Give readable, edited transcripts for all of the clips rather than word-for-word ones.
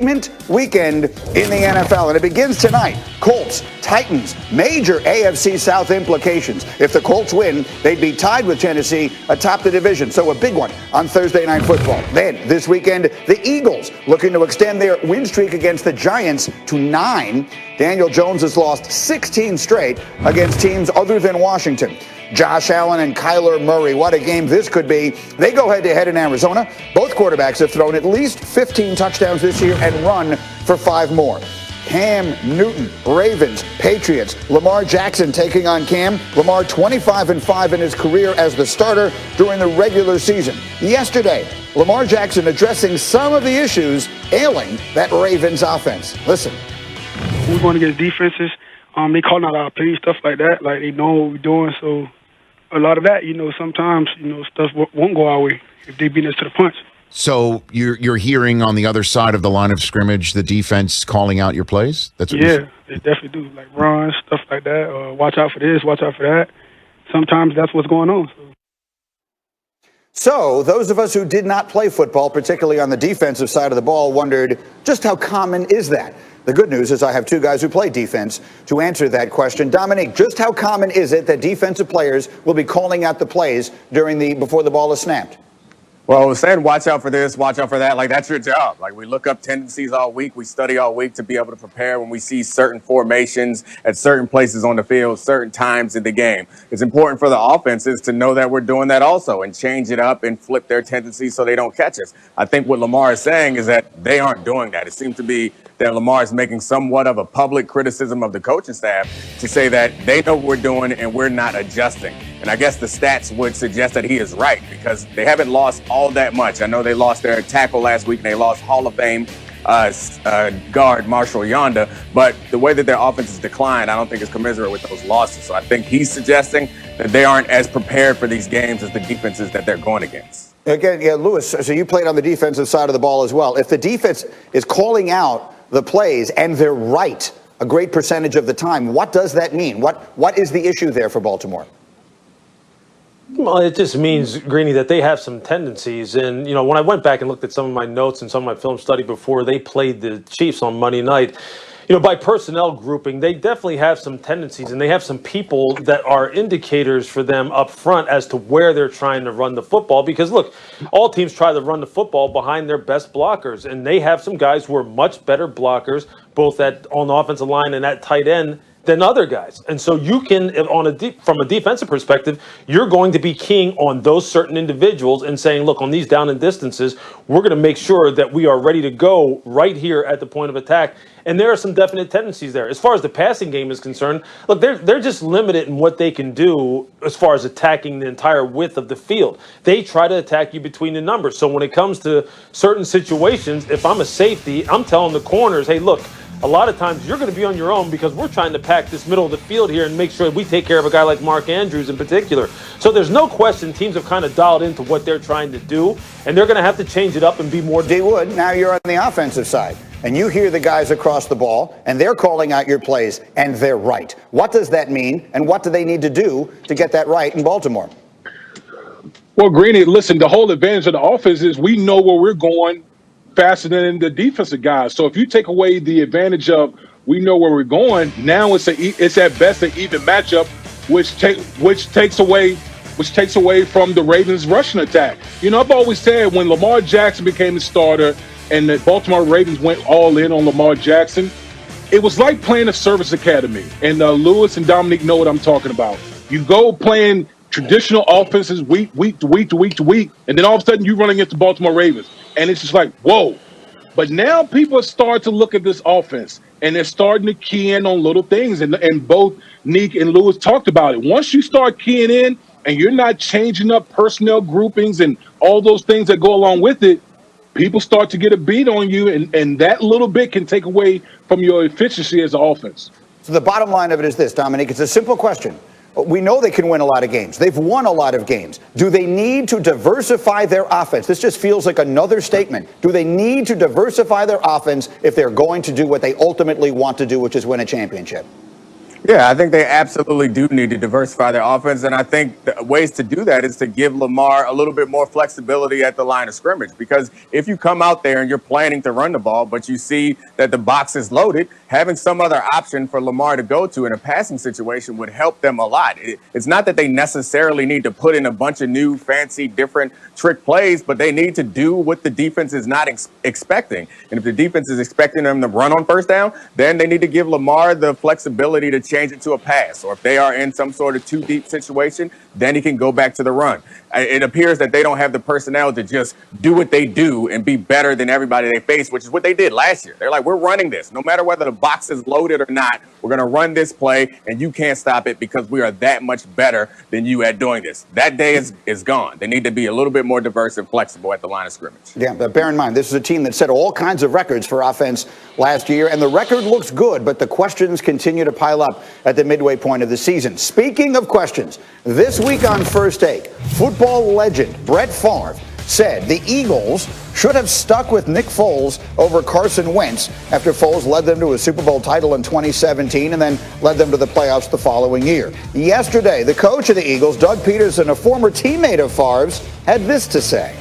Weekend in the NFL, and it begins tonight. Colts, Titans, major AFC South implications. If the Colts win, they'd be tied with Tennessee atop the division, so a big one on Thursday Night Football. Then, this weekend, the Eagles looking to extend their win streak against the Giants to 9. Daniel Jones has lost 16 straight against teams other than Washington. Josh Allen and Kyler Murray, what a game this could be. They go head-to-head in Arizona. Both quarterbacks have thrown at least 15 touchdowns this year and run for 5 more. Cam Newton, Ravens, Patriots. Lamar Jackson taking on Cam. Lamar 25-5 in his career as the starter during the regular season. Yesterday, Lamar Jackson addressing some of the issues ailing that Ravens offense. Listen. We're going against defenses. They calling out our plays, stuff like that. Like, they know what we're doing, so a lot of that, sometimes, stuff won't go our way if they beat us to the punch. So you're hearing on the other side of the line of scrimmage the defense calling out your plays? That's what they definitely do. Like runs, stuff like that. Watch out for this, watch out for that. Sometimes that's what's going on. So those of us who did not play football, particularly on the defensive side of the ball, wondered just how common is that? The good news is I have 2 guys who play defense to answer that question. Dominique, just how common is it that defensive players will be calling out the plays before the ball is snapped? Well, I was saying, watch out for this, watch out for that. Like, that's your job. Like, we look up tendencies all week. We study all week to be able to prepare when we see certain formations at certain places on the field, certain times in the game. It's important for the offenses to know that we're doing that also and change it up and flip their tendencies so they don't catch us. I think what Lamar is saying is that they aren't doing that. It seems to be that Lamar is making somewhat of a public criticism of the coaching staff to say that they know what we're doing and we're not adjusting. And I guess the stats would suggest that he is right because they haven't lost all that much. I know they lost their tackle last week and they lost Hall of Fame guard Marshall Yonda, but the way that their offense has declined, I don't think is commensurate with those losses. So I think he's suggesting that they aren't as prepared for these games as the defenses that they're going against. Again, Lewis, so you played on the defensive side of the ball as well. If the defense is calling out the plays and they're right a great percentage of the time, what does that mean? What is the issue there for Baltimore? Well, it just means, Greeny, that they have some tendencies. And, when I went back and looked at some of my notes and some of my film study before they played the Chiefs on Monday night, by personnel grouping, they definitely have some tendencies, and they have some people that are indicators for them up front as to where they're trying to run the football. Because, look, all teams try to run the football behind their best blockers, and they have some guys who are much better blockers, both on the offensive line and at tight end, than other guys. And so you can, from a defensive perspective, you're going to be keying on those certain individuals and saying, look, on these down and distances, we're going to make sure that we are ready to go right here at the point of attack. And there are some definite tendencies there. As far as the passing game is concerned, look, they're just limited in what they can do as far as attacking the entire width of the field. They try to attack you between the numbers. So when it comes to certain situations, if I'm a safety, I'm telling the corners, hey, look, a lot of times you're going to be on your own because we're trying to pack this middle of the field here and make sure we take care of a guy like Mark Andrews in particular. So there's no question teams have kind of dialed into what they're trying to do, and they're going to have to change it up and be more. D. Wood, now you're on the offensive side, and you hear the guys across the ball, and they're calling out your plays, and they're right. What does that mean, and what do they need to do to get that right in Baltimore? Well, Greeny, listen, the whole advantage of the offense is we know where we're going faster than the defensive guys. So if you take away the advantage of we know where we're going, now it's at best an even matchup, which takes away from the Ravens' rushing attack. I've always said when Lamar Jackson became the starter and the Baltimore Ravens went all in on Lamar Jackson, it was like playing a service academy. And Lewis and Dominique know what I'm talking about. You go playing traditional offenses week to week, and then all of a sudden you run against the Baltimore Ravens. And it's just like, whoa. But now people are starting to look at this offense, and they're starting to key in on little things. And both Neek and Lewis talked about it. Once you start keying in and you're not changing up personnel groupings and all those things that go along with it, people start to get a beat on you, and that little bit can take away from your efficiency as an offense. So the bottom line of it is this, Dominique. It's a simple question. We know they can win a lot of games. They've won a lot of games. Do they need to diversify their offense? This just feels like another statement. Do they need to diversify their offense if they're going to do what they ultimately want to do, which is win a championship? Yeah, I think they absolutely do need to diversify their offense. And I think the ways to do that is to give Lamar a little bit more flexibility at the line of scrimmage. Because if you come out there and you're planning to run the ball, but you see that the box is loaded, having some other option for Lamar to go to in a passing situation would help them a lot. It's not that they necessarily need to put in a bunch of new, fancy, different trick plays, but they need to do what the defense is not expecting. And if the defense is expecting them to run on first down, then they need to give Lamar the flexibility to change it to a pass. Or if they are in some sort of too deep situation, then he can go back to the run. It appears that they don't have the personnel to just do what they do and be better than everybody they face, which is what they did last year. They're like, we're running this. No matter whether the box is loaded or not, we're going to run this play, and you can't stop it because we are that much better than you at doing this. That day is gone. They need to be a little bit more diverse and flexible at the line of scrimmage. Yeah, but bear in mind, this is a team that set all kinds of records for offense last year, and the record looks good, but the questions continue to pile up at the midway point of the season. Speaking of questions, this week on First Take, football legend Brett Favre said the Eagles should have stuck with Nick Foles over Carson Wentz after Foles led them to a Super Bowl title in 2017 and then led them to the playoffs the following year. Yesterday, the coach of the Eagles, Doug Peterson, a former teammate of Favre's, had this to say.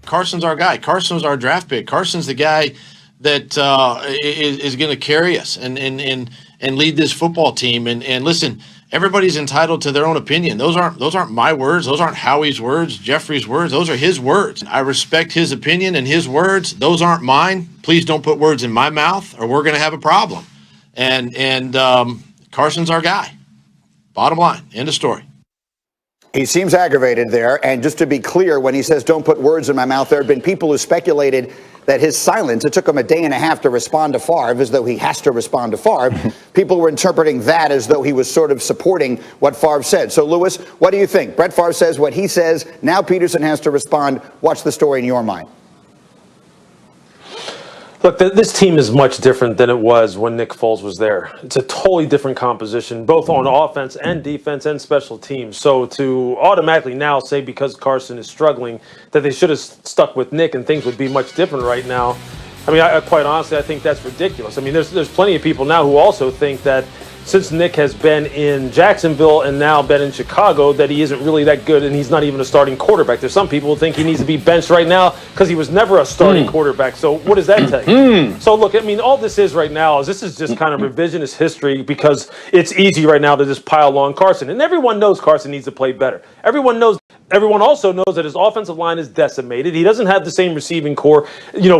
Carson's our guy. Carson's our draft pick. Carson's the guy that is going to carry us and lead this football team. And listen, everybody's entitled to their own opinion. Those aren't my words. Those aren't Howie's words, Jeffrey's words. Those are his words. I respect his opinion and his words. Those aren't mine. Please don't put words in my mouth, or we're going to have a problem. And Carson's our guy. Bottom line. End of story. He seems aggravated there. And just to be clear, when he says don't put words in my mouth, there have been people who speculated that his silence, it took him a day and a half to respond to Favre, as though he has to respond to Favre. People were interpreting that as though he was sort of supporting what Favre said. So, Lewis, what do you think? Brett Favre says what he says. Now Peterson has to respond. What's the story in your mind? Look, this team is much different than it was when Nick Foles was there. It's a totally different composition, both on offense and defense and special teams. So to automatically now say because Carson is struggling that they should have stuck with Nick and things would be much different right now, I mean, I quite honestly, I think that's ridiculous. I mean, there's plenty of people now who also think that since Nick has been in Jacksonville and now been in Chicago, that he isn't really that good and he's not even a starting quarterback. There's some people who think he needs to be benched right now because he was never a starting quarterback. So what does that tell you? So look, I mean, all this is right now is this is just kind of revisionist history because it's easy right now to just pile on Carson. And everyone knows Carson needs to play better. Everyone also knows that his offensive line is decimated. He doesn't have the same receiving core,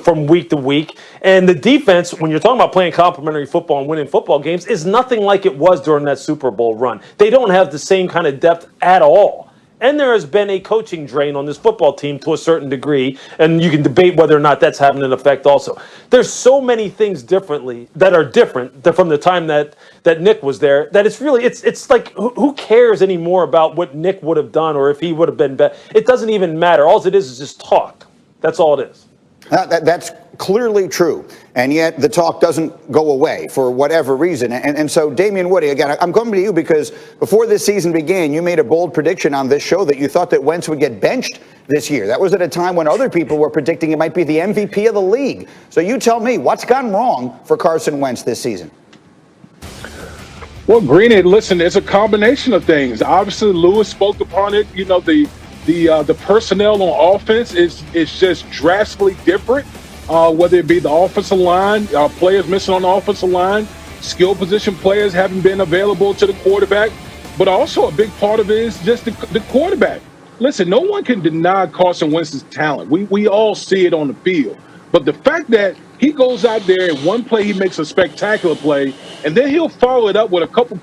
from week to week. And the defense, when you're talking about playing complementary football and winning football games, is nothing like it was during that Super Bowl run. They don't have the same kind of depth at all. And there has been a coaching drain on this football team to a certain degree, and you can debate whether or not that's having an effect also. There's so many things that are different from the time that Nick was there that it's like who cares anymore about what Nick would have done or if he would have been better. It doesn't even matter. All it is just talk. That's all it is. That's clearly true, and yet the talk doesn't go away for whatever reason. And so, Damian Woody, again, I'm coming to you because before this season began, you made a bold prediction on this show that you thought that Wentz would get benched this year. That was at a time when other people were predicting it might be the MVP of the league. So you tell me, what's gone wrong for Carson Wentz this season? Well, Greeny, listen, it's a combination of things. Obviously, Lewis spoke upon it. The personnel on offense is just drastically different, whether it be the offensive line, players missing on the offensive line, skill position players haven't been available to the quarterback, but also a big part of it is just the quarterback. Listen, no one can deny Carson Wentz's talent. We all see it on the field. But the fact that he goes out there and one play he makes a spectacular play, and then he'll follow it up with a couple